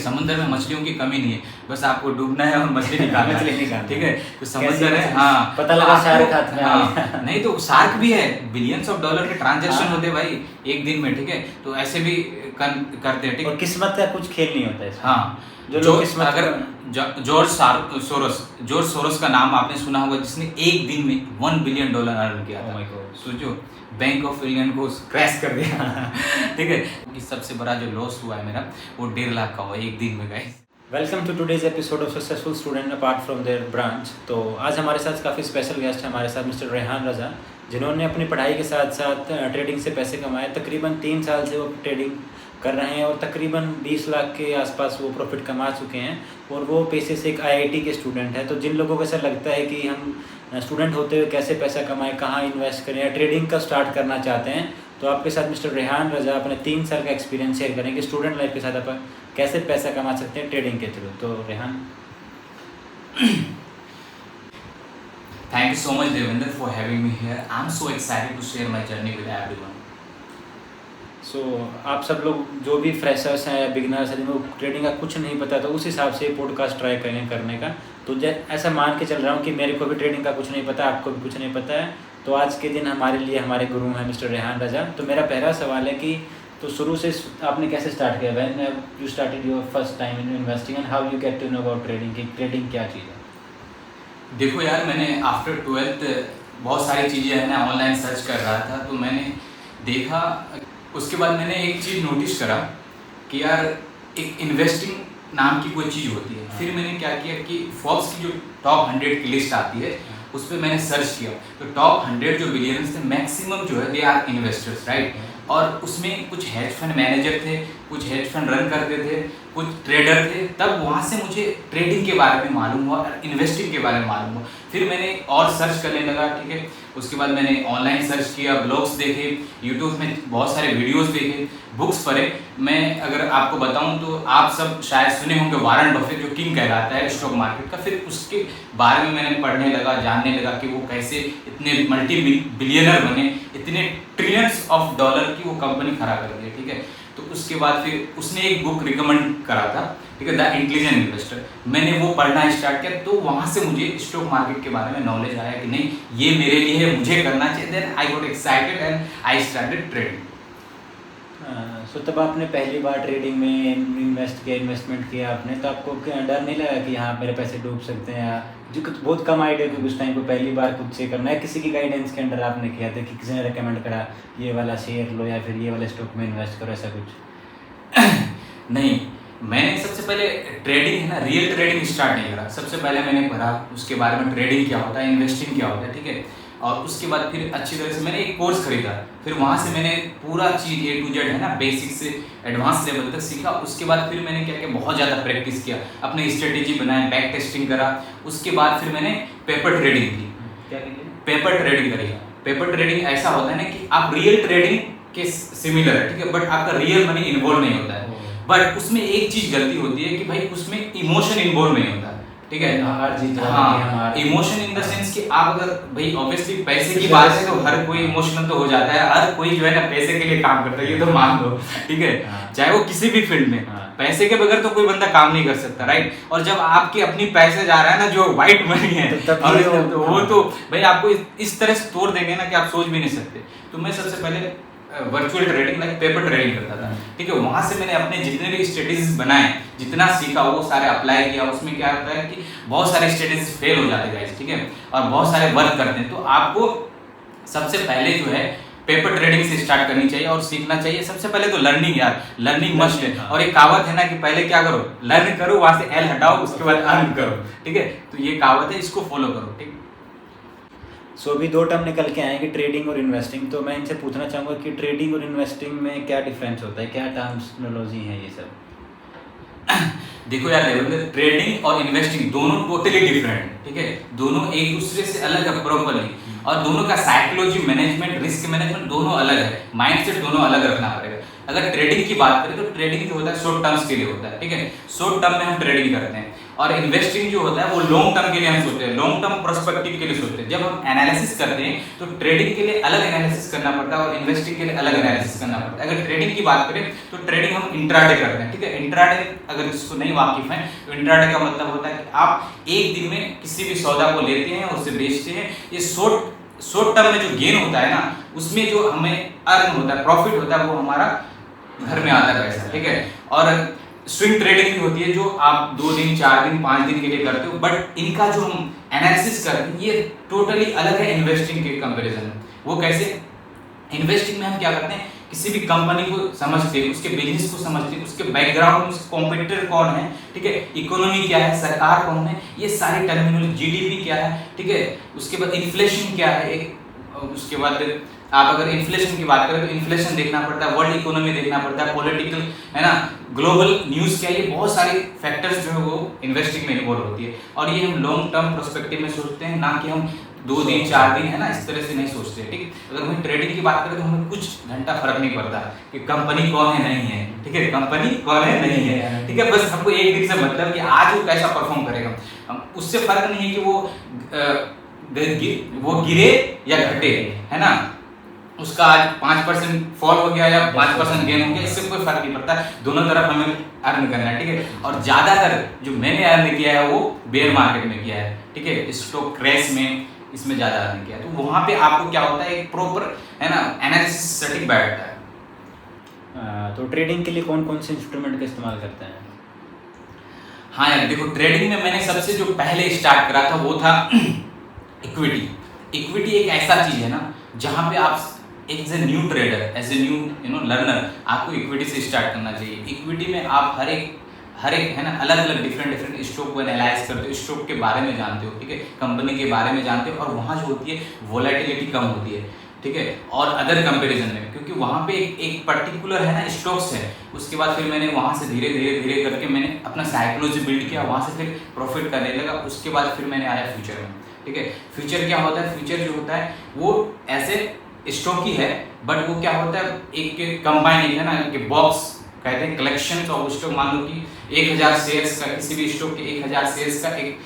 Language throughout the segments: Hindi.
समुद्र में मछलियों की कमी नहीं है, बस आपको डूबना है और मछली निकालना है। ठीक है, तो समुद्र है। हाँ, पता लगा शार्क हाथ में। हाँ, नहीं तो शार्क भी है, बिलियंस ऑफ डॉलर के ट्रांजैक्शन होते हैं भाई एक दिन में। ठीक है, तो ऐसे भी करते हैं। ठीक है, और किस्मत का कुछ खेल नहीं होता है। हाँ, जो किस्मत अगर जॉर्ज सोरोस का नाम आपने सुना होगा, जिसने एक दिन में $1 बिलियन अर्न किया था। सोचो, बैंक ऑफ इंग्लैंड को क्रैश कर दिया। ठीक है, कि सबसे बड़ा जो लॉस हुआ है मेरा वो 1.5 लाख का हुआ एक दिन में guys. Welcome to today's episode of successful student apart from their branch. तो आज हमारे साथ काफ़ी स्पेशल गेस्ट है हमारे साथ मिस्टर रेहान रज़ा, जिन्होंने अपनी पढ़ाई के साथ साथ ट्रेडिंग से पैसे कमाए। तकरीबन 3 साल से वो ट्रेडिंग कर रहे हैं और तकरीबन 20 लाख के आसपास वो प्रॉफिट कमा चुके हैं। और वो पेशे से एक IIT के स्टूडेंट है। तो जिन लोगों को ऐसा लगता है कि हम स्टूडेंट होते हुए कैसे पैसा कमाएं, कहाँ इन्वेस्ट करें या ट्रेडिंग का स्टार्ट करना चाहते हैं, तो आपके साथ मिस्टर रेहान रज़ा अपने 3 साल का एक्सपीरियंस शेयर करेंगे स्टूडेंट लाइफ के साथ अपन कैसे पैसा कमा सकते हैं ट्रेडिंग के थ्रू। तो Rehan, Thank you so much Devendra for having me here. I'm so excited to share my journey with everyone. आप सब लोग जो भी फ्रेशर्स हैं या बिगनर्स हैं जिनको ट्रेडिंग का कुछ नहीं पता, तो उस हिसाब से पॉडकास्ट ट्राई करें करने का। तो ऐसा मान के चल रहा हूँ कि मेरे को भी ट्रेडिंग का कुछ नहीं पता, आपको भी कुछ नहीं पता है। तो आज के दिन हमारे लिए हमारे गुरु हैं मिस्टर रेहान रज़ा। तो मेरा पहला सवाल है कि तो शुरू से आपने कैसे स्टार्ट किया? When you started your first time in investing and how you get to know about trading कि ट्रेडिंग क्या चीज़ है? देखो यार, मैंने आफ्टर 12th बहुत सारी चीज़ें है ना ऑनलाइन सर्च कर रहा था, तो मैंने देखा, उसके बाद मैंने एक चीज़ नोटिस करा कि यार एक इन्वेस्टिंग नाम की कोई चीज़ होती है। फिर मैंने क्या किया कि फोर्ब्स की जो टॉप 100 की लिस्ट आती है उस पर मैंने सर्च किया, तो टॉप 100 जो बिलियनर्स थे मैक्सिमम जो है दे आर इन्वेस्टर्स, राइट। और उसमें कुछ हेज फंड मैनेजर थे, कुछ हेज फंड रन करते थे, कुछ ट्रेडर थे। तब वहाँ से मुझे ट्रेडिंग के बारे में मालूम हुआ और इन्वेस्टिंग के बारे में मालूम हुआ। फिर मैंने और सर्च करने लगा, ठीक है। उसके बाद मैंने ऑनलाइन सर्च किया, ब्लॉग्स देखे, यूट्यूब में बहुत सारे वीडियोस देखे, बुक्स पढ़े। मैं अगर आपको बताऊं तो आप सब शायद सुने होंगे वॉरेन बफेट जो किंग कहलाता है स्टॉक मार्केट का। फिर उसके बारे में मैंने पढ़ने लगा, जानने लगा कि वो कैसे इतने मल्टी बिलियनर बने, इतने ट्रिलियंस ऑफ डॉलर की वो कंपनी खड़ा कर दी, ठीक है। तो उसके बाद फिर उसने एक बुक रिकमेंड करा था, ठीक है, द इंटेलिजेंट इन्वेस्टर। मैंने वो पढ़ना स्टार्ट किया, तो वहाँ से मुझे स्टॉक मार्केट के बारे में नॉलेज आया कि नहीं ये मेरे लिए है, मुझे करना चाहिए। Then I got excited and I started trading. So तब आपने पहली बार ट्रेडिंग में इन्वेस्टमेंट किया आपने, तो आपको डर नहीं लगा कि यहाँ मेरे पैसे डूब सकते हैं? जो कुछ बहुत कम आइडिया थी उस टाइम को पहली बार खुद से करना है, किसी की गाइडेंस के अंडर आपने किया था कि किसी ने रेकमेंड करा ये वाला शेयर लो या फिर ये वाले स्टॉक में इन्वेस्ट करो, ऐसा कुछ? नहीं, मैंने सबसे पहले ट्रेडिंग है ना, रियल ट्रेडिंग स्टार्ट नहीं करा। सबसे पहले मैंने पढ़ा उसके बारे में, ट्रेडिंग क्या होता है, इन्वेस्टिंग क्या होता है, ठीक है। और उसके बाद फिर अच्छी तरह से मैंने एक कोर्स खरीदा। फिर वहाँ से मैंने पूरा चीज़ A to Z है ना, बेसिक से एडवांस लेवल तक सीखा। उसके बाद फिर मैंने क्या किया, बहुत ज़्यादा प्रैक्टिस किया, अपनी स्ट्रेटेजी बनाए, बैक टेस्टिंग करा। उसके बाद फिर मैंने पेपर ट्रेडिंग की। क्या कीजिए? पेपर ट्रेडिंग करी। पेपर ट्रेडिंग ऐसा होता है ना कि आप रियल ट्रेडिंग के सिमिलर है, ठीक है, बट आपका रियल मनी इन्वॉल्व नहीं होता है। बट उसमें एक चीज़ गलती होती है कि भाई उसमें इमोशन इन्वॉल्व नहीं होता, ठीक है। हाँ, इमोशन इन द सेंस कि आप अगर भाई ऑब्वियसली पैसे की बात है तो हर कोई इमोशनल तो हो जाता है, हर कोई जो है ना पैसे के लिए काम करता है, ये तो मान लो, ठीक है। चाहे वो किसी भी फील्ड में, पैसे के बगैर तो कोई बंदा काम नहीं कर सकता, राइट। और जब आपके अपनी पैसे जा रहा है ना, जो व्हाइट मनी है, तो वो तो भाई आपको इस तरह से तोड़ देंगे ना कि आप सोच भी नहीं सकते। तो मैं सबसे पहले virtual trading like paper trading करता था, ठीक है। वहाँ से मैंने अपने जितने भी स्ट्रेटेजीज बनाए, जितना सीखा वो सारे अप्लाई किया। उसमें क्या होता है कि बहुत सारे स्ट्रेटेजीज फेल हो जाते हैं, ठीक है, और बहुत सारे वर्क करते हैं। तो आपको सबसे पहले जो है पेपर ट्रेडिंग से स्टार्ट करनी चाहिए और सीखना चाहिए। सबसे पहले तो लर्निंग, यार लर्निंग मस्ट है। और एक कहावत है ना कि पहले क्या करो, लर्न करो, वहाँ से एल हटाओ, उसके बाद अर्न करो, ठीक है। तो ये कहावत है, इसको फॉलो करो, ठीक। सो अभी 2 टर्म निकल के आए कि ट्रेडिंग और इन्वेस्टिंग। तो मैं इनसे पूछना चाहूँगा कि ट्रेडिंग और इन्वेस्टिंग में क्या डिफरेंस होता है, क्या टर्मिनोलॉजी है ये सब? देखो यार, ट्रेडिंग और इन्वेस्टिंग दोनों टोटली डिफरेंट, ठीक है। दोनों एक दूसरे से अलग है प्रॉपरली, और दोनों का साइकोलॉजी, मैनेजमेंट, रिस्क मैनेजमेंट दोनों अलग है, माइंडसेट दोनों अलग रखना पड़ेगा। अगर ट्रेडिंग की बात करें तो ट्रेडिंग जो होता है शॉर्ट टर्म्स के लिए होता है, ठीक है। शॉर्ट टर्म में हम ट्रेडिंग करते हैं, और इन्वेस्टिंग जो होता है वो लॉन्ग टर्म के लिए हम सोचते हैं, लॉन्ग टर्म पर्सपेक्टिव के लिए सोचते हैं। जब हम एनालिसिस करते हैं तो ट्रेडिंग के लिए अलग एनालिसिस करना पड़ता है और इन्वेस्टिंग के लिए अलग एनालिसिस करना पड़ता है। अगर ट्रेडिंग की बात करें तो ट्रेडिंग हम इंट्राडे करते हैं, ठीक है। इंट्राडे अगर इसको नहीं वाकिफ है तो इंट्राडे का मतलब होता है कि आप एक दिन में किसी भी सौदा को लेते हैं और उसे बेचते हैं। ये शॉर्ट टर्म में जो गेन होता है ना, उसमें जो हमें अर्न होता है, प्रॉफिट होता है, वो हमारा घर में आता है पैसा, ठीक है। और स्विंग ट्रेडिंग भी होती है जो आप 2 दिन 4 दिन 5 दिन के लिए करते हो, बट इनका जो हम एनालिसिस करते हैं ये टोटली अलग है इन्वेस्टिंग के कंपैरिजन में। वो कैसे? इन्वेस्टिंग में हम क्या करते हैं, किसी भी कंपनी को समझते हैं, उसके बिजनेस को समझते हैं, उसके बैकग्राउंड में उसके कॉम्पिटिटर कौन है, ठीक है, इकोनॉमी क्या है, सरकार कौन है, ये सारी टर्मिनोलॉजी, जीडीपी क्या है, ठीक है, उसके बाद इन्फ्लेशन क्या है, उसके बाद आप अगर इन्फ्लेशन की बात करें तो इन्फ्लेशन देखना पड़ता है, वर्ल्ड इकोनॉमी देखना पड़ता है, पॉलिटिकल है ना, ग्लोबल न्यूज़ क्या है, ये बहुत सारी फैक्टर्स जो है वो इन्वेस्टिंग में इन्वॉल्व होती है। और ये हम लॉन्ग टर्म पर्सपेक्टिव में सोचते हैं, ना कि हम 2 दिन 4 दिन है ना, इस तरह से नहीं सोचते, ठीक। अगर हम ट्रेडिंग की बात करें तो हमें कुछ घंटा फर्क नहीं पड़ता कि कंपनी कौन है नहीं है, ठीक है, कंपनी कौन है नहीं है, ठीक है, बस हमको एक दिन से मतलब कि आज वो कैसा परफॉर्म करेगा, हम उससे फर्क नहीं है कि वो गिरे या घटे, है ना, उसका आज 5% फॉल हो गया या 5% गेन हो गया, इससे कोई फर्क नहीं पड़ता, दोनों तरफ हमें अर्न करना है, ठीक है। और ज्यादातर जो मैंने अर्न किया है वो बेयर मार्केट में किया है, ठीक है, स्टॉक क्रैश में, इसमें ज्यादा अर्न किया है। तो वहां पे आपको क्या होता है, एक प्रॉपर है ना एनालिसिस सटीक बैठता है। तो ट्रेडिंग के लिए कौन कौन से इंस्ट्रूमेंट का इस्तेमाल करते हैं? हाँ यार देखो, ट्रेडिंग में मैंने सबसे जो पहले स्टार्ट करा था वो था इक्विटी। इक्विटी एक ऐसा चीज है ना जहां पे आप as a new trader, as a new learner, आपको इक्विटी से स्टार्ट करना चाहिए। इक्विटी में आप हर एक है ना अलग अलग डिफरेंट स्टॉक को एनालाइज करते हो, स्टॉक के बारे में जानते हो, ठीक है, कंपनी के बारे में जानते हो, और वहाँ जो होती है वोलेटिलिटी कम होती है, ठीक है, और अदर कंपैरिजन में, क्योंकि वहाँ पे एक पर्टिकुलर है ना स्टॉक्स है। उसके बाद फिर मैंने वहाँ से धीरे धीरे करके मैंने अपना साइकोलॉजी बिल्ड किया, वहाँ से फिर प्रॉफिट करने लगा। उसके बाद फिर मैंने आया फ्यूचर में, ठीक है। फ्यूचर क्या होता है? फ्यूचर जो होता है वो ऐसे स्टॉक ही है, बट वो क्या होता है, एक कंबाइन है ना कि बॉक्स कहते हैं, कलेक्शन ऑफ स्टॉक। मान लो कि 1000 शेयर्स का, किसी भी स्टॉक के 1000 शेयर्स का एक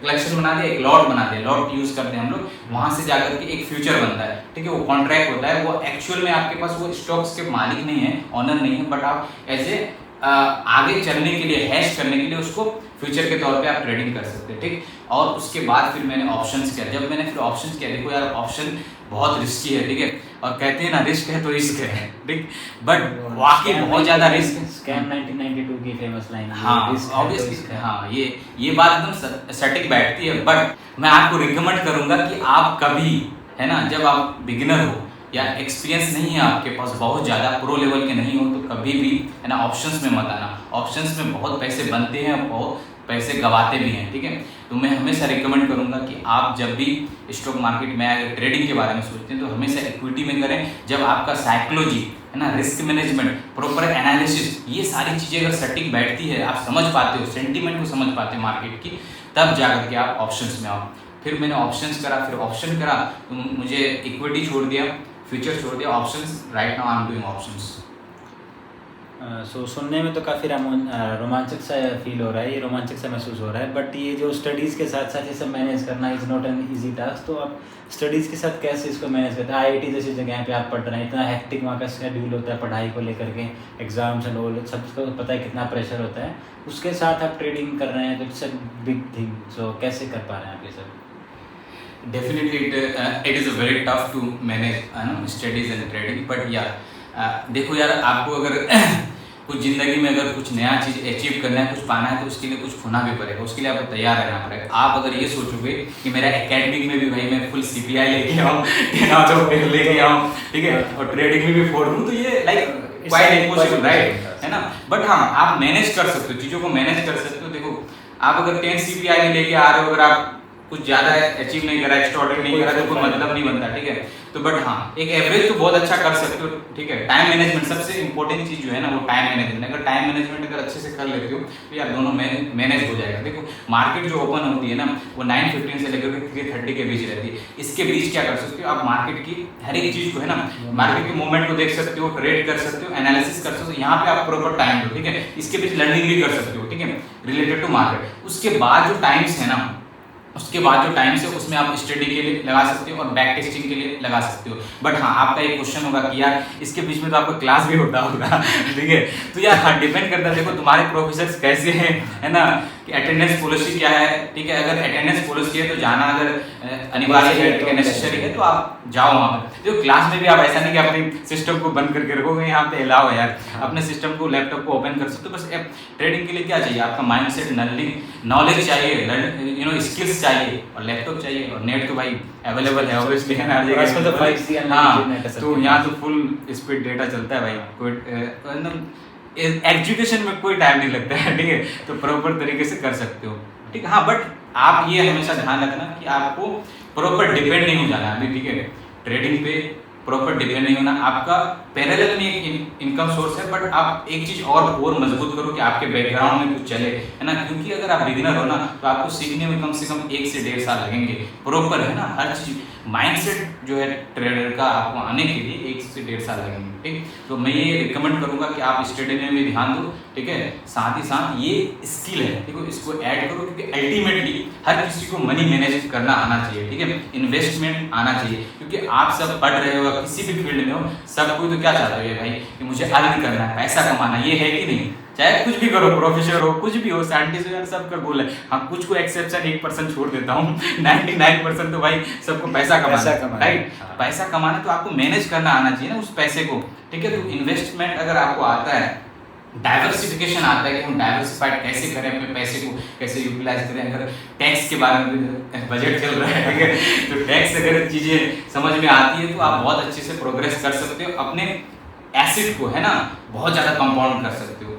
कलेक्शन बना दिया, एक लॉट बना दिया, लॉट यूज करते हैं हम लोग, वहां से जाकर के एक फ्यूचर बनता है, ठीक है, वो कॉन्ट्रैक्ट होता है। वो एक्चुअल में आपके पास वो स्टॉक्स के मालिक नहीं है, ऑनर नहीं है, बट आप एज ए आगे चलने के लिए, हैश करने के लिए उसको फ्यूचर के तौर पे आप ट्रेडिंग कर सकते हैं, ठीक। और उसके बाद फिर मैंने ऑप्शंस किया। जब मैंने फिर ऑप्शंस किया, देखो यार ऑप्शन बहुत रिस्की है, ठीक है, और कहते हैं ना रिस्क है तो रिस्क है, ठीक, बट वाकई बहुत ज्यादा रिस्क है। स्कैम 1992 की फेमस लाइन। हाँ ऑब्वियसली, हाँ ये बात एकदम सटीक बैठती है। बट मैं आपको रिकमेंड करूंगा कि आप कभी है ना, जब आप बिगिनर हो या एक्सपीरियंस नहीं है आपके पास बहुत ज़्यादा, प्रो लेवल के नहीं हो, तो कभी भी है ना ऑप्शंस में मत आना। ऑप्शंस में बहुत पैसे बनते हैं, बहुत पैसे गवाते भी हैं, ठीक है। तो मैं हमेशा रिकमेंड करूंगा कि आप जब भी स्टॉक मार्केट में अगर ट्रेडिंग के बारे में सोचते हैं तो हमेशा इक्विटी में करें। जब आपका साइकोलॉजी है ना, रिस्क मैनेजमेंट, प्रॉपर एनालिसिस, ये सारी चीज़ें अगर सटीक बैठती है, आप समझ पाते हो, सेंटीमेंट को समझ पाते हैं मार्केट की, तब जाकर के आप ऑप्शंस में आओ। फिर मैंने ऑप्शंस करा, फिर ऑप्शन करा तो मुझे इक्विटी छोड़ दिया, फ्यूचर छोड़ दिया, options. Right now I am doing options. So सुनने में तो काफ़ी रोमांचक सा फील हो रहा है, ये रोमांचक सा महसूस हो रहा है, बट ये जो स्टडीज़ के साथ साथ ये सब मैनेज करना is not an easy task. तो आप स्टडीज़ के साथ कैसे इसको मैनेज करते हैं? आईआईटी जैसी जगह पे आप पढ़ रहे हैं, इतना हेक्टिक वहाँ का शेड्यूल होता है पढ़ाई को लेकर के, एग्जाम्स एंड ऑल, सबको पता है कितना प्रेशर होता है, उसके साथ आप ट्रेडिंग कर रहे हैं, तो इट्स अ बिग थिंग। सो कैसे कर पा रहे हैं आप ये सब? Definitely it is a very tough to manage studies and trading, but देखो यार, आपको अगर कुछ जिंदगी में अगर कुछ नया चीज़ अचीव करना है, कुछ पाना है, तो उसके लिए कुछ खोना भी पड़ेगा, उसके लिए आपको तैयार रहना पड़ेगा। आप अगर ये सोचोगे कि मेरा एकेडमिक में भी भाई मैं फुल CPI लेके आऊँ, 10 आउट ऑफ 10 लेके आऊँ, ठीक है, और ट्रेडिंग में भी 4 दूँ, तो ये लाइक क्वाइट इम्पॉसिबल, राइट, है ना। बट हाँ, आप मैनेज कर सकते हो, चीज़ों को मैनेज कर सकते हो। देखो आप अगर 10 CPI लेके आ रहे हो, अगर आप कुछ ज़्यादा अचीव नहीं करा, एक्स्ट्राऑर्डिनरी नहीं करा तो कोई मतलब नहीं बनता, ठीक है। तो बट हाँ, एक एवरेज तो बहुत अच्छा कर सकते हो, ठीक है। टाइम मैनेजमेंट सबसे इंपॉर्टेंट चीज़ जो है ना वो टाइम मैनेजमेंट। अगर टाइम मैनेजमेंट अगर अच्छे से कर लेते हो तो यार दोनों मैनेज हो जाएगा। देखो मार्केट जो ओपन होती है ना वो 9:15 से लेकर 3:30 के बीच रहती है। इसके बीच क्या कर सकते हो आप, मार्केट की हर एक चीज़ को है ना, मार्केट के मूवमेंट को देख सकते हो, ट्रेड कर सकते हो, एनालिसिस कर सकते हो। यहाँ पे आप प्रॉपर टाइम दो, ठीक है। इसके बीच लर्निंग भी कर सकते हो, ठीक है, रिलेटेड टू मार्केट। उसके बाद जो टाइम्स है ना, उसके बाद जो टाइम से उसमें आप स्टडी के लिए लगा सकते हो और बैक टेस्टिंग के लिए लगा सकते हो। बट हाँ, आपका एक क्वेश्चन होगा कि यार इसके बीच में तो आपका क्लास भी होता होगा, ठीक है। तो यार हाँ, डिपेंड करता है, देखो तुम्हारे प्रोफेसर कैसे हैं, है ना, कि अटेंडेंस पॉलिसी क्या है, ठीक है। अगर अटेंडेंस पॉलिसी है तो जाना अगर अनिवार्य है, नेसेसरी है तो आप जाओ वहाँ पर। देखो क्लास में भी आप ऐसा नहीं कि अपने सिस्टम को बंद करके रखोगे, यहाँ पे अलाउ है यार, अपने सिस्टम को, लैपटॉप को ओपन कर सकते हो। बस ट्रेडिंग के लिए क्या चाहिए, आपका माइंडसेट, नॉलेज चाहिए, स्किल्स चाहिए और लैपटॉप चाहिए और नेट तो भाई अवेलेबल है ऑब्वियसली, है ना, हर जगह। हाँ, तो यहाँ तो फुल स्पीड डेटा चलता है भाई, कोई एकदम एजुकेशन में कोई टाइम नहीं लगता है, ठीक है। तो प्रॉपर तरीके से कर सकते हो, ठीक है। हाँ, बट आप ये हमेशा ध्यान रखना कि आपको प्रॉपर डिपेंड नहीं हो जाना अभी, ठीक है। ट्रेडिंग पे प्रॉपर डिपेंड नहीं होना, आपका पैरेलल में एक इनकम सोर्स है, बट आप एक चीज और मजबूत करो कि आपके बैकग्राउंड में कुछ चले, है ना। क्योंकि अगर आप बिगिनर हो ना तो आपको सीखने में कम से कम 1 से 1.5 साल लगेंगे प्रॉपर, है ना। हर चीज माइंडसेट जो है ट्रेडर का आपको आने के लिए 1 से 1.5 साल लगेंगे, ठीक। तो मैं ये रिकमेंड करूंगा कि आप स्टडी में भी ध्यान दो, ठीक है। साथ ही साथ ये स्किल है, ठीक है, इसको ऐड करो, क्योंकि अल्टीमेटली हर किसी को मनी मैनेज करना आना चाहिए, ठीक है। इन्वेस्टमेंट आना चाहिए, क्योंकि आप सब पढ़ रहे हो, किसी भी फील्ड में हो, सब कोई तो क्या चाहता है भाई कि मुझे अर्न करना है, पैसा कमाना, ये है कि नहीं। चाहे कुछ भी करो, प्रोफेसर हो, कुछ भी हो, साइंटिस्ट हो, सब कर बोले। हाँ, कुछ को एक्सेप्शन 1% छोड़ देता हूँ 99% तो भाई सबको पैसा कमाना, राइट। पैसा कमाना तो आपको मैनेज करना आना चाहिए ना उस पैसे को, ठीक है। तो इन्वेस्टमेंट अगर आपको आता है, डाइवर्सिफिकेशन आता है कि हम डाइवर्सिफाइड कैसे करें, अपने पैसे को कैसे यूटिलाइज करें। अगर टैक्स के बारे में बजट चल रहा है, ठीक है, तो टैक्स अगर चीज़ें समझ में आती है तो आप बहुत अच्छे से प्रोग्रेस कर सकते हो, अपने एसेट को, है ना, बहुत ज़्यादा कंपाउंड कर सकते हो।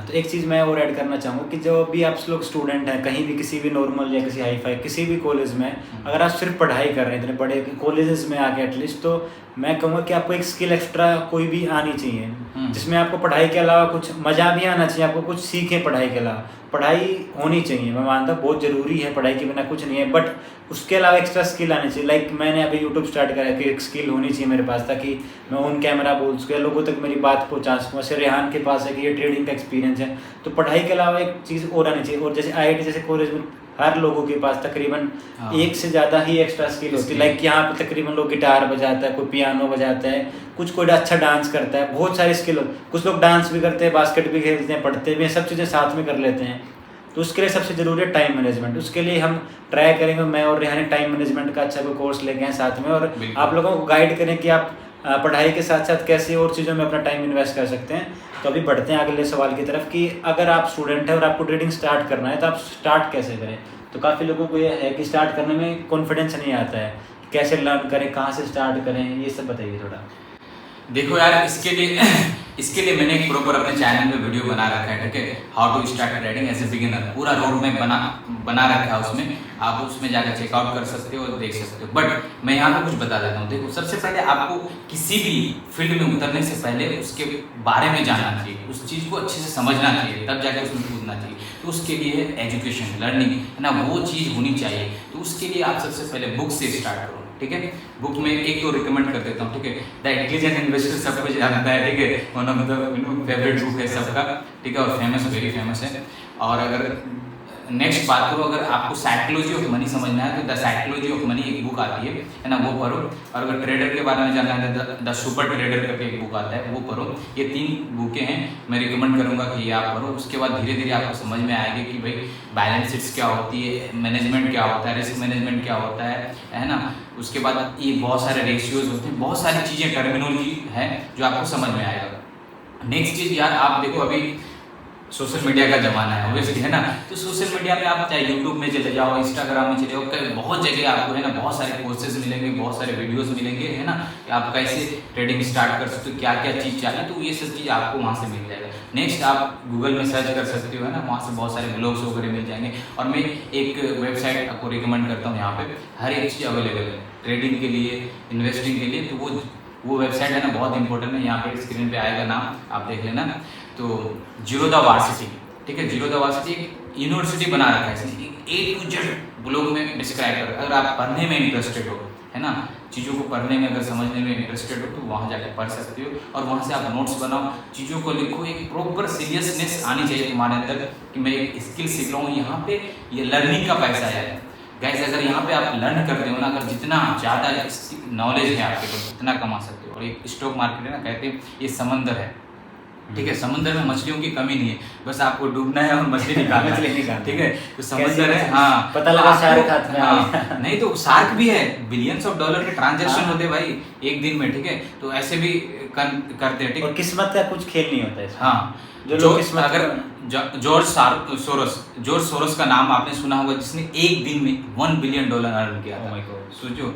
तो एक चीज़ मैं और ऐड करना चाहूँगा कि जो भी आप लोग स्टूडेंट हैं, कहीं भी किसी भी नॉर्मल या किसी हाई फाई किसी भी कॉलेज में, अगर आप सिर्फ पढ़ाई कर रहे हैं इतने बड़े कॉलेजेस में आके एटलीस्ट, तो मैं कहूँगा कि आपको एक स्किल एक्स्ट्रा कोई भी आनी चाहिए, जिसमें आपको पढ़ाई के अलावा कुछ मज़ा भी आना चाहिए, आपको कुछ सीखें पढ़ाई के अलावा। पढ़ाई होनी चाहिए, मैं मानता हूँ बहुत ज़रूरी है, पढ़ाई के बिना कुछ नहीं है, बट उसके अलावा एक्स्ट्रा स्किल आनी चाहिए। लाइक मैंने अभी यूट्यूब स्टार्ट करा कि एक स्किल होनी चाहिए मेरे पास, ताकि मैं ऑन कैमरा बोल सकूँ, लोगों तक मेरी बात पहुँचा सकूँ। वैसे रेहान के पास है कि ये ट्रेडिंग का एक्सपीरियंस है, तो पढ़ाई के अलावा एक चीज़ और आनी चाहिए। और जैसे IIT जैसे कॉलेज में हर लोगों के पास तकरीबन एक से ज़्यादा ही एक्स्ट्रा स्किल होती है। लाइक यहाँ पे तकरीबन लोग गिटार बजाता है, कोई पियानो बजाता है, कुछ कोई अच्छा डांस करता है, बहुत सारी स्किल होती है। कुछ लोग डांस भी करते हैं, बास्केट भी खेलते हैं, पढ़ते भी हैं, सब चीज़ें साथ में कर लेते हैं। तो उसके लिए सबसे ज़रूरी है टाइम मैनेजमेंट। उसके लिए हम ट्राई करेंगे, मैं और रेहान टाइम मैनेजमेंट का अच्छा कोई कोर्स लेके आए साथ में, और आप लोगों को गाइड करें कि आप पढ़ाई के साथ साथ कैसे और चीज़ों में अपना टाइम इन्वेस्ट कर सकते हैं। तो अभी बढ़ते हैं अगले सवाल की तरफ कि अगर आप स्टूडेंट हैं और आपको ट्रेडिंग स्टार्ट करना है तो आप स्टार्ट कैसे करें। तो काफ़ी लोगों को ये है कि स्टार्ट करने में कॉन्फिडेंस नहीं आता है, कैसे लर्न करें, कहाँ से स्टार्ट करें, ये सब बताइए थोड़ा। देखो यार, इसके लिए मैंने एक प्रॉपर अपने चैनल में वीडियो बना रखा है, ठीक है, how to start trading as a beginner, पूरा रोड मैप बना रखा है उसमें, आप उसमें जाकर चेकआउट कर सकते हो और देख सकते हो। बट मैं यहाँ पे कुछ बता देता हूँ। देखो, सबसे पहले आपको किसी भी फील्ड में उतरने से पहले उसके बारे में जानना चाहिए, उस चीज़ को अच्छे से समझना चाहिए, तब जाकर उसमें कूदना चाहिए। तो उसके लिए एजुकेशन, लर्निंग, है ना, वो चीज़ होनी चाहिए। तो उसके लिए आप सबसे पहले बुक से स्टार्ट करो, ठीक है। बुक में एक तो रिकमेंड कर देता हूँ, ठीक है, द इंटेलिजेंट इन्वेस्टर, सब कुछ जानता है, ठीक है, one of the favourite book है सबका, ठीक है, और फेमस, वेरी फेमस है। और अगर नेक्स्ट बात करो, अगर आपको साइकोलॉजी ऑफ मनी समझना है तो द साइकोलॉजी ऑफ मनी एक बुक आती है ना, वो पढ़ो। और अगर ट्रेडर के बारे में जानना है तो द सुपर ट्रेडर करके एक बुक आता है, वो पढ़ो। ये 3 बुकें हैं, मैं रिकमेंड करूँगा कि ये आप पढ़ो। उसके बाद धीरे धीरे आपको समझ में आएगी कि भाई बैलेंस शीट्स क्या होती है, मैनेजमेंट क्या होता है, रिस्क मैनेजमेंट क्या होता है ना। उसके बाद ये बहुत सारे रेशियोज होते हैं, बहुत सारी चीज़ें, टर्मिनोलॉजी है जो आपको समझ में आएगा। नेक्स्ट चीज़ यार, आप देखो अभी सोशल मीडिया का ज़माना है ऑब्वियसली, है ना। तो सोशल मीडिया में आप चाहे यूट्यूब में चले जाओ, इंस्टाग्राम में चले जाओ, बहुत जगह आपको है ना बहुत सारे कोर्सेज मिलेंगे, बहुत सारे वीडियोस मिलेंगे, है ना, कि आप कैसे ट्रेडिंग स्टार्ट कर सकते हो, क्या क्या चीज़ चाहिए, तो ये सब चीज़ आपको वहाँ से मिल जाएगा। नेक्स्ट आप गूगल में सर्च कर सकते हो, है ना, वहाँ से बहुत सारे ब्लॉग्स वगैरह मिल जाएंगे। और मैं एक वेबसाइट आपको रिकमेंड करता हूँ, यहाँ पे हर एक चीज़ अवेलेबल है ट्रेडिंग के लिए, इन्वेस्टिंग के लिए। तो वो वेबसाइट है ना बहुत इंपॉर्टेंट है, यहाँ पे स्क्रीन पे आएगा नाम, आप देख लेना। तो जीरो द वार्सिटी, ठीक है, जीरो द वार्सिटी एक यूनिवर्सिटी बना रखा है, A to Z ब्लॉग में डिस्क्राइब कर। अगर आप पढ़ने में इंटरेस्टेड हो, है ना, चीज़ों को पढ़ने में अगर समझने में इंटरेस्टेड हो, तो वहाँ जाकर पढ़ सकते हो। और वहाँ से आप नोट्स बनाओ, चीज़ों को लिखो, एक प्रॉपर सीरियसनेस आनी चाहिए तुम्हारे अंदर कि मैं एक स्किल सीख रहा हूँ, यहाँ पे ये लर्निंग का पैसा है गाइस। अगर यहाँ पे आप लर्न करते हो ना, अगर जितना ज़्यादा नॉलेज है आपके पास उतना कमा सकते हो। और एक स्टॉक मार्केट है ना, कहते हैं ये समंदर है, ठीक है, समुद्र में मछलियों की कमी नहीं है, बस आपको डूबना है और मछली निकालना है, ठीक है। तो समुद्र है, हाँ, पता लगा शार्क हाथ में, हाँ, नहीं तो शार्क भी है, बिलियंस ऑफ डॉलर के ट्रांजैक्शन होते हैं भाई एक दिन में, ठीक है। तो ऐसे भी करते हैं, ठीक है। और किस्मत का कुछ खेल नहीं होता है इसमें। हाँ, जो अगर जॉर्ज सोरोस का नाम आपने सुना होगा, जिसने एक दिन में $1 बिलियन अर्न किया था। सोचो,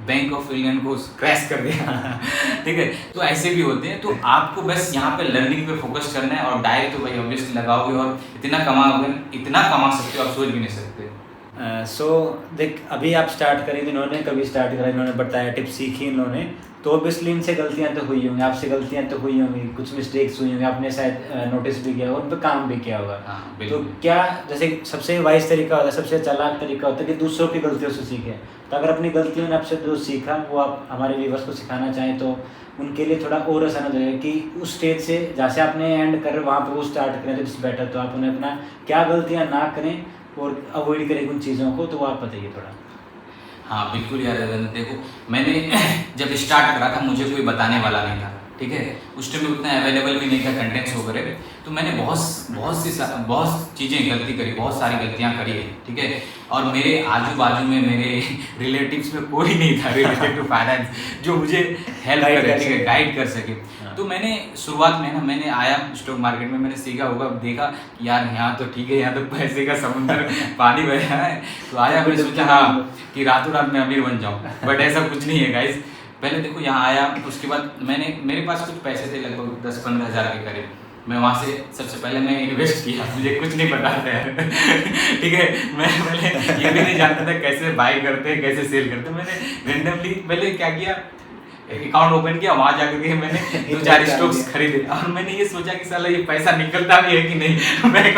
बैंक ऑफ इंग्लैंड को क्रैश कर दिया ठीक है। तो ऐसे भी होते हैं। तो आपको बस यहाँ पे लर्निंग पे फोकस करना है, और डायरेक्ट तो भाई ऑब्वियसली लगाओगे और इतना कमा सकते हो, आप सोच भी नहीं सकते। सो देख, अभी आप स्टार्ट करें, इन्होंने कभी स्टार्ट करा, इन्होंने बताया, टिप्स सीखी इन्होंने, तो ऑब्वियसली इनसे गलतियां तो हुई होंगी, आपसे गलतियां तो हुई होंगी, कुछ मिस्टेक्स हुई होंगी, आपने शायद नोटिस भी किया होगा, उन पर काम भी किया होगा। तो क्या, जैसे सबसे वाइज तरीका होता है, सबसे चालाक तरीका होता है कि दूसरों की गलतियों से सीखें। तो अगर अपनी गलतियों ने आपसे जो सीखा वो आप हमारे व्यूअर्स को सिखाना चाहें, तो उनके लिए थोड़ा और आसान हो जाएगा कि उस स्टेज से जैसे आपने एंड कर वहाँ पर वो स्टार्ट करें, तो इट्स बेटर। तो आप उन्हें अपना क्या गलतियाँ ना करें और अवॉइड करें उन चीज़ों को, तो आप बताइए थोड़ा। हाँ बिल्कुल यार, देखो मैंने जब स्टार्ट करा था, मुझे कोई बताने वाला नहीं था, ठीक है। उस टाइम में उतना अवेलेबल भी नहीं था कंटेंट्स वगैरह, तो मैंने बहुत चीज़ें गलती करी, बहुत सारी गलतियाँ करी है, ठीक है। और मेरे आजू बाजू में, मेरे रिलेटिव्स में कोई नहीं था रिलेटेड टू फाइनेंस जो मुझे हेल्प करे, ठीक है, गाइड कर सके। तो मैंने शुरुआत में ना, मैंने आया स्टॉक मार्केट में, मैंने सीखा होगा, देखा यार यहाँ तो ठीक है, यहाँ तो पैसे का समुद्र पानी बह रहा है। तो आया, मैंने सोचा हाँ कि रातों रात में अमीर बन जाऊँ, बट ऐसा कुछ नहीं है गाइस। पहले देखो यहाँ आया, उसके बाद मेरे पास कुछ पैसे थे, लगभग 10-15 हज़ार के करीब। मैं वहाँ से सबसे पहले मैं इन्वेस्ट किया, मुझे कुछ नहीं पता था ठीक है। मैं पहले ये भी नहीं जानता था कैसे बाई करते हैं, कैसे सेल करते हैं। मैंने रेंडमली पहले क्या किया, अकाउंट ओपन किया, वहाँ जाकर के मैंने 2-4 स्टॉक्स खरीदे, और मैंने ये सोचा कि साला ये पैसा निकलता भी है कि नहीं, बैंक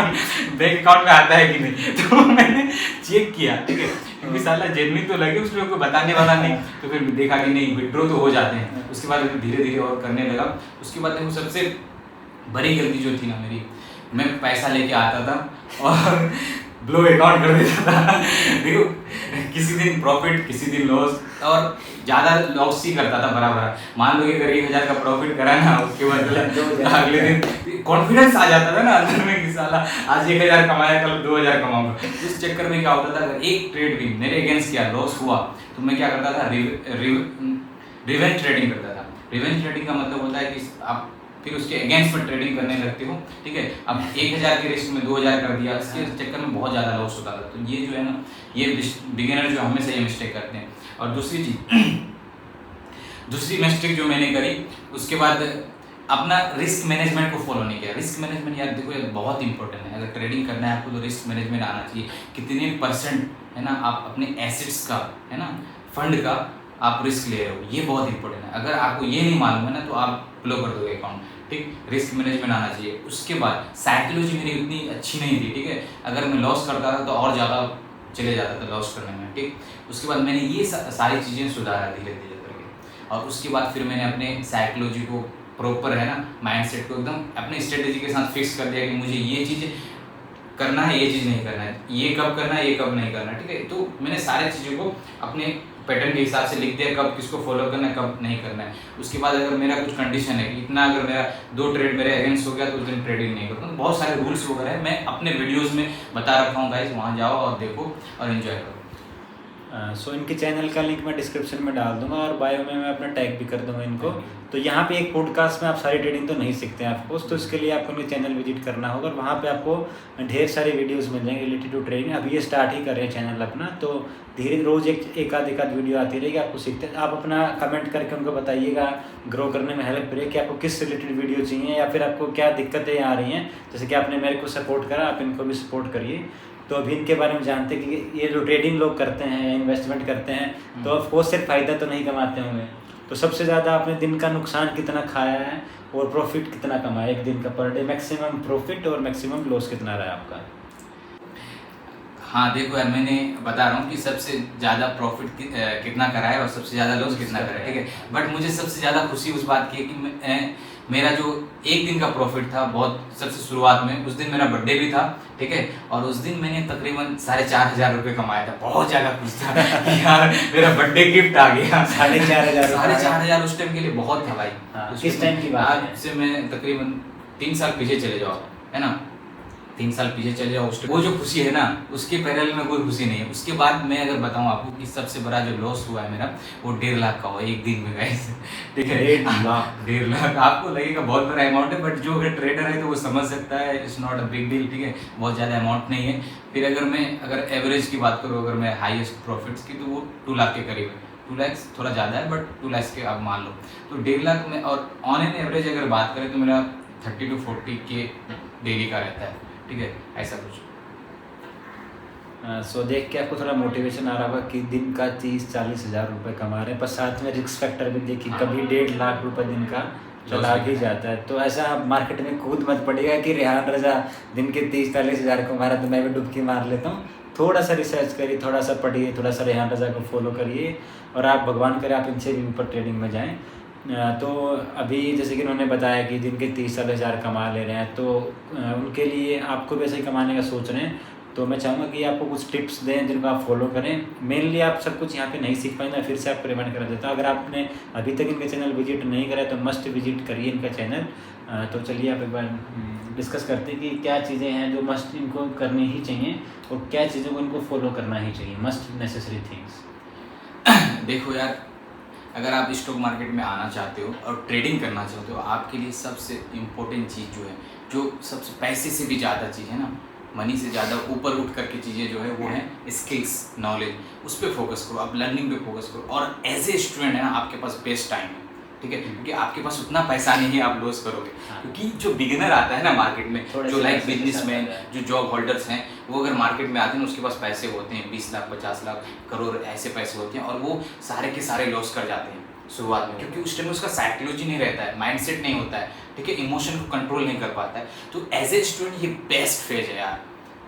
अकाउंट में आता है कि नहीं। तो मैंने चेक किया, ठीक है, क्योंकि साला जेन्युइन तो लगे, उसमें कोई बताने वाला नहीं। तो फिर देखा कि नहीं, विड्रॉ तो हो जाते हैं। उसके बाद धीरे धीरे और करने लगा। उसके बाद देखो सबसे बड़ी गलती जो थी ना मेरी, मैं पैसा लेके आता था और ब्लो अकाउंट कर देता था देखो, किसी दिन प्रॉफिट, किसी दिन लॉस, और ज़्यादा लॉस ही करता था बराबर। मान लो कि अगर 1000 का प्रॉफिट करा ना, उसके बाद अगले दिन कॉन्फिडेंस आ जाता था ना अंदर में कि साला आज 1000 कमाया, कल 2000 कमाऊंगा। इस चक्कर में क्या होता था, अगर एक ट्रेड भी मेरे अगेंस्ट किया, लॉस हुआ, तो मैं क्या करता था, रिवेंज ट्रेडिंग करता था। रिवेंज ट्रेडिंग का मतलब होता है कि आप फिर उसके अगेंस्ट में ट्रेडिंग करने लगते हो, ठीक है। अब 1000 के रिस्क में 2000 कर दिया, इसके चक्कर में बहुत ज़्यादा लॉस होता था। तो ये जो है ना, ये बिगिनर जो हमेशा ये मिस्टेक करते हैं। और दूसरी मिस्टेक जो मैंने करी, उसके बाद अपना रिस्क मैनेजमेंट को फॉलो नहीं किया। रिस्क मैनेजमेंट यार देखो, यार बहुत इंपॉर्टेंट है। अगर ट्रेडिंग करना है आपको, तो रिस्क मैनेजमेंट आना चाहिए। कितने % है ना आप अपने एसेट्स का, है ना, फंड का आप रिस्क ले रहे हो, ये बहुत इंपॉर्टेंट है। अगर आपको ये नहीं मालूम है ना, तो आप ब्लो कर दोगे अकाउंट, ठीक। रिस्क मैनेजमेंट आना चाहिए। उसके बाद साइकोलॉजी मेरी उतनी अच्छी नहीं थी, ठीक है। अगर मैं लॉस करता था तो और ज़्यादा चले जाता था लॉस करने में, ठीक। उसके बाद मैंने ये सारी चीज़ें सुधारा धीरे धीरे करके। और उसके बाद फिर मैंने अपने साइकोलॉजी को प्रॉपर, है ना, माइंडसेट को एकदम अपने स्ट्रेटेजी के साथ फिक्स कर दिया कि मुझे ये चीज़ करना है, ये चीज़ नहीं करना है, ये कब करना है, ये कब नहीं करना है, ठीक है। तो मैंने सारी चीज़ों को अपने पैटर्न के हिसाब से लिख दिया, कब किसको फॉलो करना है, कब नहीं करना है। उसके बाद अगर मेरा कुछ कंडीशन है कि इतना, अगर मेरा 2 ट्रेड मेरे अगेंस्ट हो गया, तो उस दिन ट्रेडिंग नहीं करूँगा। बहुत सारे रूल्स वगैरह है, मैं अपने वीडियोज़ में बता रखा हूँ गाइस, वहाँ जाओ और देखो और एंजॉय करो। सो इनके चैनल का लिंक मैं डिस्क्रिप्शन में डाल दूंगा और बायो में मैं अपना टैग भी कर दूंगा इनको। तो यहाँ पे एक पॉडकास्ट में आप सारी ट्रेडिंग तो नहीं सीखते हैं ऑफकोर्स, तो इसके लिए आपको उनके चैनल विजिट करना होगा और वहाँ पे आपको ढेर सारी वीडियोस मिल जाएंगे रिलेटेड टू ट्रेडिंग। अभी ये स्टार्ट ही कर रहे हैं चैनल अपना, तो धीरे रोज़ एक आध वीडियो आती रहेगी, आपको सीखते हैं। आप अपना कमेंट करके उनको बताइएगा, ग्रो करने में हेल्प करिए कि आपको किस रिलेटेड वीडियो चाहिए या फिर आपको क्या दिक्कतें आ रही हैं। जैसे कि आपने मेरे को सपोर्ट करा, आप इनको भी सपोर्ट करिए। तो अभी इनके बारे में जानते हैं कि ये जो ट्रेडिंग लोग करते हैं, इन्वेस्टमेंट करते हैं, तो ऑफकोर्स सिर्फ फ़ायदा तो नहीं कमाते होंगे, तो सबसे ज़्यादा आपने दिन का नुकसान कितना खाया है और प्रॉफिट कितना कमाया एक दिन का पर डे, मैक्सिमम प्रॉफिट और मैक्सिमम लॉस कितना रहा आपका? हाँ देखो यार, मैंने बता रहा हूँ कि सबसे ज़्यादा प्रॉफिट कितना करा है और सबसे ज़्यादा लॉस कितना करा है, ठीक है। बट मुझे सबसे ज़्यादा खुशी उस बात की है कि मेरा जो एक दिन का प्रॉफिट था, बहुत सबसे शुरुआत में, उस दिन मेरा बर्थडे भी था, ठीक है। और उस दिन मैंने तकरीबन 4,500 रुपये कमाया था। बहुत ज़्यादा खुश था कि यार मेरा बर्थडे गिफ्ट आ गया। 4,500 उस टाइम के लिए बहुत था भाई। किस टाइम की बात है? आज से मैं तकरीबन 3 साल पीछे चले जाओ, है ना, 3 साल पीछे चले जाओ, उस वो जो खुशी है ना, उसके पैरेलल में कोई खुशी नहीं है। उसके बाद मैं अगर बताऊं आपको कि सबसे बड़ा जो लॉस हुआ है मेरा, वो 1.5 लाख का हुआ एक दिन में गाइस, ठीक है। 1.5 लाख आपको लगेगा बहुत बड़ा अमाउंट है, बट जो अगर ट्रेडर है तो वो समझ सकता है, it's not a big deal, ठीक है। बहुत ज़्यादा अमाउंट नहीं है। फिर अगर एवरेज की बात करूँ, अगर मैं हाईएस्ट प्रॉफिट्स की, तो वो 2 लाख के करीब है। 2 लाख थोड़ा ज़्यादा है, बट 2 लाख के आप मान लो, तो 1.5 लाख में। और ऑन एन एवरेज अगर बात करें तो मेरा 30 to 40 के डेली का रहता है, ठीक है, ऐसा कुछ। सो देख के आपको थोड़ा मोटिवेशन आ रहा होगा कि दिन का 30-40 हज़ार रुपये कमा रहे हैं, पर साथ में रिस्क फैक्टर भी देखिए, कभी 1.5 लाख रुपए दिन का चला भी जाता है। तो ऐसा आप मार्केट में कूद मत पड़ेगा कि रेहान रज़ा दिन के 30-40 हज़ार कमा रहा है तो मैं भी डुबकी मार लेता हूँ। थोड़ा सा रिसर्च करिए, थोड़ा सा पढ़िए, थोड़ा सा रेहान रज़ा को फॉलो करिए और आप भगवान करे आप इनसे भी ऊपर ट्रेडिंग में जाएँ। तो अभी जैसे कि उन्होंने बताया कि दिन के 30-40 हज़ार कमा ले रहे हैं, तो उनके लिए आपको भी ऐसे ही कमाने का सोच रहे हैं, तो मैं चाहूँगा कि आपको कुछ टिप्स दें जिनको आप फॉलो करें। मेनली आप सब कुछ यहाँ पे नहीं सीख पाएंगे, फिर से आपको रिमाइंड करा देता हूँ, अगर आपने अभी तक इनका चैनल विजिट नहीं करा तो मस्ट विजिट करिए इनका चैनल। तो चलिए आप एक बार डिस्कस करते हैं कि क्या चीज़ें हैं जो मस्ट इनको करनी ही चाहिए और क्या चीज़ों को इनको फॉलो करना ही चाहिए, मस्ट नेसेसरी थिंग्स। देखो यार, अगर आप स्टॉक मार्केट में आना चाहते हो और ट्रेडिंग करना चाहते हो, आपके लिए सबसे इम्पोर्टेंट चीज़ जो है, जो सबसे पैसे से भी ज़्यादा चीज़ है ना, मनी से ज़्यादा ऊपर उठ करके चीज़ें जो है वो है स्किल्स, नॉलेज। उस पर फोकस करो, आप लर्निंग पे फोकस करो। और एज ए स्टूडेंट है ना, आपके पास बेस्ट टाइम है, ठीक है, क्योंकि आपके पास उतना पैसा नहीं है आप लॉस करोगे। क्योंकि जो बिगिनर आता है ना मार्केट में, जो लाइक बिजनेसमैन, जो जॉब होल्डर्स हैं, वो अगर मार्केट में आते हैं ना, उसके पास पैसे होते हैं 20 लाख 50 लाख करोड़ ऐसे पैसे होते हैं, और वो सारे के सारे लॉस कर जाते हैं शुरुआत में, क्योंकि उस टाइम में उसका साइकोलॉजी नहीं रहता है, माइंडसेट नहीं होता है, ठीक है, इमोशन को कंट्रोल नहीं कर पाता है। तो एज ए स्टूडेंट ये बेस्ट फेज है यार,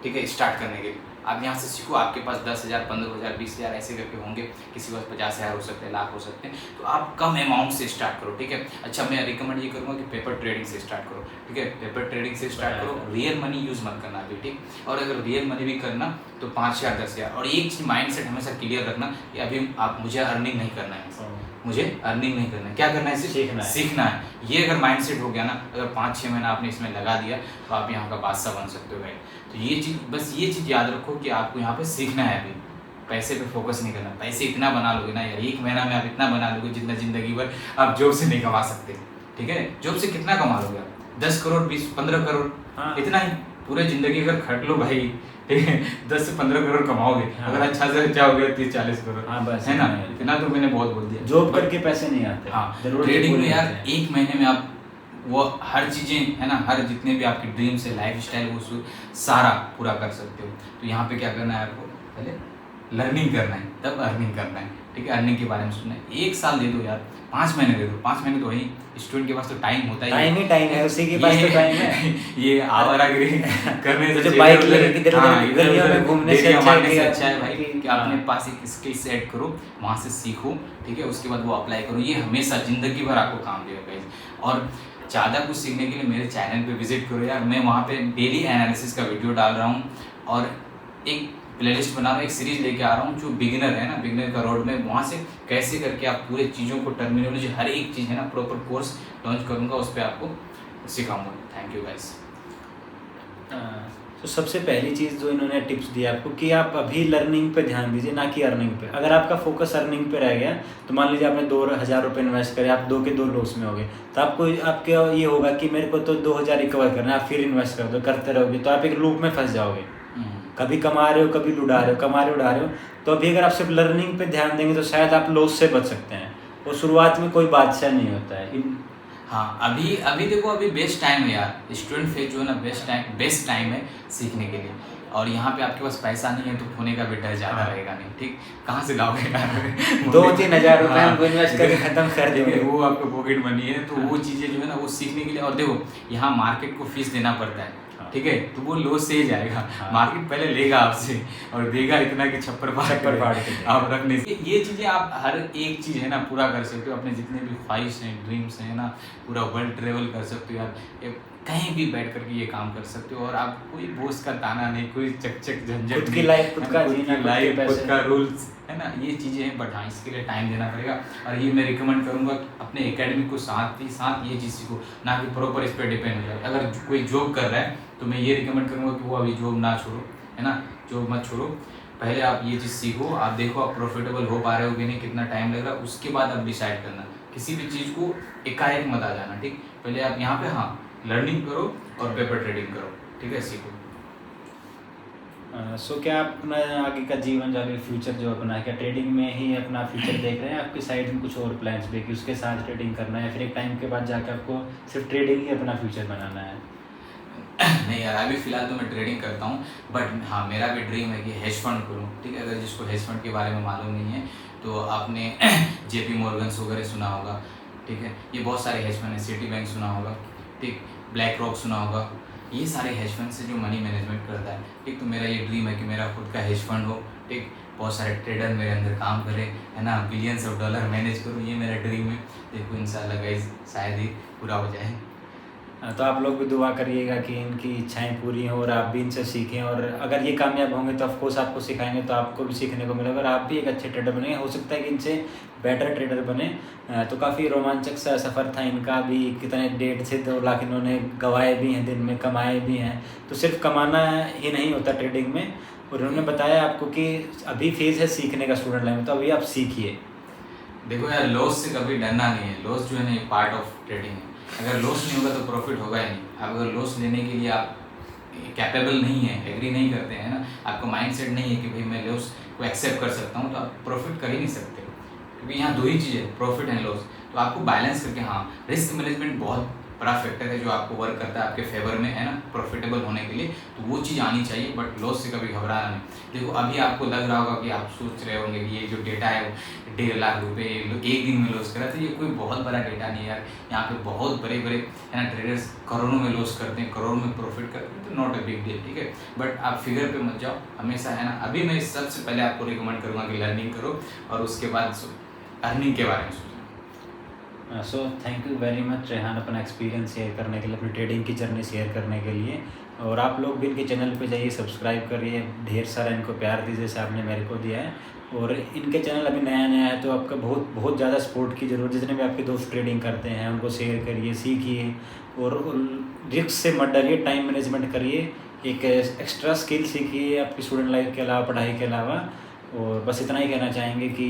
ठीक है, स्टार्ट करने के लिए। आप यहाँ से सीखो, आपके पास 10,000 15,000 20,000 ऐसे करके होंगे, किसी के पास 50,000 हो सकते हैं, लाख हो सकते हैं, तो आप कम अमाउंट से स्टार्ट करो, ठीक है। अच्छा, मैं रिकमेंड ये करूँगा कि पेपर ट्रेडिंग से स्टार्ट करो, ठीक है, पेपर ट्रेडिंग से स्टार्ट करो। रियल मनी यूज़ मत करना अभी, ठीक। और अगर रियल मनी भी करना तो 5,000 10,000। और एक चीज़ माइंड सेट हमेशा क्लियर रखना कि अभी आप मुझे अर्निंग नहीं करना है, मुझे अर्निंग नहीं करना है, क्या करना है, सिर्फ सीखना है। ये अगर माइंड सेट हो गया ना, अगर 5-6 महीना आपने इसमें लगा दिया तो आप यहाँ का बादशाह बन सकते हो भाई। तो ये चीज़, बस ये चीज़ याद रखो कि आपको यहाँ पे सीखना है, अभी पैसे पे फोकस नहीं करना। पैसे इतना बना लोगे ना यार, 1 महीना में आप इतना बना लोगे जितना ज़िंदगी भर आप जॉब से नहीं कमा सकते, ठीक है। जॉब से कितना कमा लोगे आप? 10 करोड़ 20-15 करोड़, इतना ही पूरे ज़िंदगी अगर खट लो भाई, ठीक है, 10 से 15 करोड़ कमाओगे। अगर अच्छा से अच्छा हो गया 30-40 करोड़, बस है ना, इतना तो मैंने बहुत बोल दिया। जॉब करके पैसे नहीं आते। हाँ, ट्रेडिंग में यार 1 महीने में आप वो हर चीज़ें, है ना, हर जितने भी आपके ड्रीम्स है, लाइफ स्टाइल, वो सारा पूरा कर सकते हो। तो यहाँ पे क्या करना है आपको, पहले लर्निंग करना है, तब अर्निंग करना है, ठीक है। अर्निंग के बारे में सुनना है। 1 साल दे दो यार, 5 महीने दे दो, 5 महीने तो वही स्टूडेंट के पास तो टाइम होता है, टाइम है, उसी के पास तो टाइम है। ये आवारागरी करने से, जो बाइक लेके गलियों में घूमने से अच्छा है भाई कि अपने पास एक स्किल सेट करो, वहाँ से सीखो, ठीक है, उसके बाद वो अप्लाई करो। ये हमेशा ज़िंदगी भर आपको काम देगा गाइस। और ज़्यादा कुछ सीखने के लिए मेरे चैनल पे विजिट करो यार, मैं वहाँ पे डेली एनालिसिस का वीडियो डाल रहा हूँ और एक प्लेलिस्ट बना रहा हूँ, एक सीरीज़ लेके आ रहा हूँ जो बिगिनर है ना, बिगिनर का रोड में, वहाँ से कैसे करके आप पूरे चीज़ों को, टर्मिनोलॉजी, हर एक चीज़ है ना, प्रॉपर कोर्स लॉन्च करूँगा, उस पर आपको सिखाऊंगा। Thank you guys. तो सबसे पहली चीज़ जो इन्होंने टिप्स दिया आपको कि आप अभी लर्निंग पे ध्यान दीजिए, ना कि अर्निंग पे। अगर आपका फोकस अर्निंग पे रह गया तो मान लीजिए आपने 2,000 रुपये इन्वेस्ट करे, आप 2 के 2 लॉस में हो गए, तो आपको आपके ये होगा कि मेरे को तो 2,000 रिकवर करना है, आप फिर इन्वेस्ट कर दो, करते रहोगे तो आप एक लूप में फंस जाओगे। कभी कमा रहे हो, कभी उड़ा रहे हो, कमा रहे हो, उड़ा रहे हो। तो अभी अगर आप सिर्फ लर्निंग पे ध्यान देंगे तो शायद आप लॉस से बच सकते हैं। और शुरुआत में कोई बादशाह नहीं होता है। हाँ, अभी देखो, अभी बेस्ट टाइम है यार, स्टूडेंट फेज जो है ना, बेस्ट टाइम है सीखने के लिए। और यहाँ पे आपके पास पैसा नहीं है तो खोने का भी डर ज़्यादा रहेगा नहीं, ठीक। कहाँ से लाओगे यार 2-3 हज़ार रुपये हमको इन्वेस्ट करके खत्म कर देंगे, वो आपको पॉकेट मनी है। तो वो चीज़ें जो है ना वो सीखने के लिए। और देखो यहाँ मार्केट को फीस देना पड़ता है, ठीक है, तो वो लॉस से ही जाएगा। मार्केट पहले लेगा आपसे और देगा इतना कि छप्पर फाड़ के आप रखने से। ये चीज़ें आप हर एक चीज़ है ना पूरा कर सकते हो, अपने जितने भी ख्वाहिश हैं, ड्रीम्स हैं ना, पूरा वर्ल्ड ट्रेवल कर सकते हो यार, कहीं भी बैठ करके ये काम कर सकते हो। और आप कोई बॉस का ताना नहीं, कोई चक झंझट, खुद की लाइफ खुद का जीना, खुद का रूल्स है ना, ये चीज़ें हैं। बट हाँ, इसके लिए टाइम देना पड़ेगा। और ये मैं रिकमेंड करूँगा अपने एकेडमी को साथ ही साथ ये चीज़ सीखो, ना कि प्रॉपर इस पर डिपेंड हो जाए। अगर कोई जॉब कर रहा है तो मैं ये रिकमेंड करूँगा कि वो अभी जॉब ना छोड़ो, है ना, जॉब मत छोड़ो। पहले आप ये चीज़ सीखो, आप देखो आप प्रॉफिटेबल हो पा रहे हो कि नहीं, कितना टाइम लग रहा है, उसके बाद आप डिसाइड करना। किसी भी चीज़ को एकाएक मत आ जाना, ठीक। पहले आप यहाँ पे हाँ लर्निंग करो और पेपर ट्रेडिंग करो, ठीक है, सीखो। सो क्या आप अपना आगे का जीवन, आगे फ्यूचर जो अपना है, क्या ट्रेडिंग में ही अपना फ्यूचर देख रहे हैं? आपके साइड में कुछ और प्लान्स भी कि उसके साथ ट्रेडिंग करना है, फिर एक टाइम के बाद जाकर आपको सिर्फ ट्रेडिंग ही अपना फ्यूचर बनाना है? नहीं यार, अभी फ़िलहाल तो मैं ट्रेडिंग करता हूँ, बट हाँ मेरा भी ड्रीम है कि हेज फंड करूँ, ठीक है। अगर जिसको हेज फंड के बारे में मालूम नहीं है तो आपने JP मॉर्गन्स वगैरह सुना होगा, ठीक है। ये बहुत सारे हेज फंड है, सिटी बैंक सुना होगा, ठीक, ब्लैक रॉक सुना होगा। ये सारे हेज फंड से जो मनी मैनेजमेंट करता है, ठीक। तो मेरा ये ड्रीम है कि मेरा खुद का हेज फंड हो, ठीक। बहुत सारे ट्रेडर मेरे अंदर काम करें, है ना, बिलियंस ऑफ डॉलर मैनेज करूँ, ये मेरा ड्रीम है। देखो इंशाल्लाह गाइस शायद ही पूरा हो जाए। तो आप लोग भी दुआ करिएगा कि इनकी इच्छाएं पूरी हों और आप भी इनसे सीखें। और अगर ये कामयाब होंगे तो ऑफकोर्स आपको सिखाएंगे तो आपको भी सीखने को मिलेगा और आप भी एक अच्छे ट्रेडर बनेंगे। हो सकता है कि इनसे बेटर ट्रेडर बने। तो काफ़ी रोमांचक सा सफ़र था इनका भी। कितने 1.5 से 2 लाख इन्होंने गंवाए भी हैं, दिन में कमाए भी हैं। तो सिर्फ कमाना ही नहीं होता ट्रेडिंग में। और उन्होंने बताया आपको कि अभी फेज़ है सीखने का स्टूडेंट लाइफ में, तो अभी आप सीखिए। देखो यार, लॉस से कभी डरना नहीं है। लॉस जो है ना ये पार्ट ऑफ ट्रेडिंग है। अगर लॉस नहीं होगा तो प्रॉफिट होगा ही नहीं। अब अगर लॉस लेने के लिए आप कैपेबल नहीं है, एग्री नहीं करते हैं ना, आपका माइंडसेट नहीं है कि भाई मैं लॉस को एक्सेप्ट कर सकता हूँ, तो आप प्रॉफिट कर ही नहीं सकते। क्योंकि यहाँ 2 ही चीज़ है, प्रॉफिट एंड लॉस। तो आपको बैलेंस करके, हाँ रिस्क मैनेजमेंट बहुत बड़ा फैक्टर है जो आपको वर्क करता है आपके फेवर में, है ना, प्रॉफिटेबल होने के लिए। तो वो चीज़ आनी चाहिए, बट लॉस से कभी घबराना नहीं। देखो अभी आपको लग रहा होगा कि आप सोच रहे होंगे कि ये जो डेटा है वो 1.5 लाख रुपये एक दिन में लॉस करा, तो ये कोई बहुत बड़ा डेटा नहीं है यार। यहाँ पे बहुत बड़े बड़े है ना ट्रेडर्स करोड़ों में लॉस करते हैं, करोड़ों में प्रॉफिट करते हैं, तो नॉट अ बिग डील, ठीक है। बट आप फिगर पे मत जाओ हमेशा, है ना। अभी मैं सबसे पहले आपको रिकमेंड करूँगा कि लर्निंग करो और उसके बाद अर्निंग के बारे में सोचो। So thank you very much Rehan, अपना एक्सपीरियंस शेयर करने के लिए, अपनी ट्रेडिंग की जर्नी शेयर करने के लिए। और आप लोग भी इनके चैनल पे जाइए, सब्सक्राइब करिए, ढेर सारा इनको प्यार दीजिए जैसे आपने मेरे को दिया है। और इनके चैनल अभी नया है तो आपका बहुत ज़्यादा सपोर्ट की ज़रूरत। जितने भी आपके दोस्त ट्रेडिंग करते हैं उनको शेयर करिए, सीखिए और रिस्क से मत डरिए, टाइम मैनेजमेंट करिए, एक एक्स्ट्रा स्किल सीखिए आपकी स्टूडेंट लाइफ के अलावा, पढ़ाई के अलावा। और बस इतना ही कहना चाहेंगे कि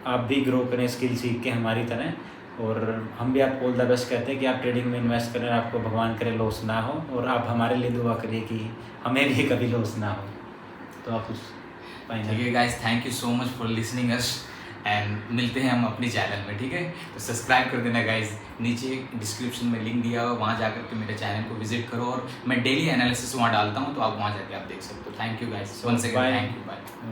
आप भी ग्रो करें स्किल सीख के हमारी तरह। और हम भी आपको ऑल द बेस्ट कहते हैं कि आप ट्रेडिंग में इन्वेस्ट करें, आपको भगवान करे लॉस ना हो। और आप हमारे लिए दुआ करिए कि हमें भी कभी लॉस ना हो। तो आप कुछ ठीक है guys, thank you so much for listening us and मिलते हैं हम अपने चैनल में, ठीक है। तो सब्सक्राइब कर देना गाइस, नीचे डिस्क्रिप्शन में लिंक दिया हुआ, वहाँ जाकर के मेरे चैनल को विजिट करो। और मैं डेली एनालिसिस वहाँ डालता हूँ, तो आप वहाँ जाके आप देख सकते हो। Thank you guys, once again thank you, bye.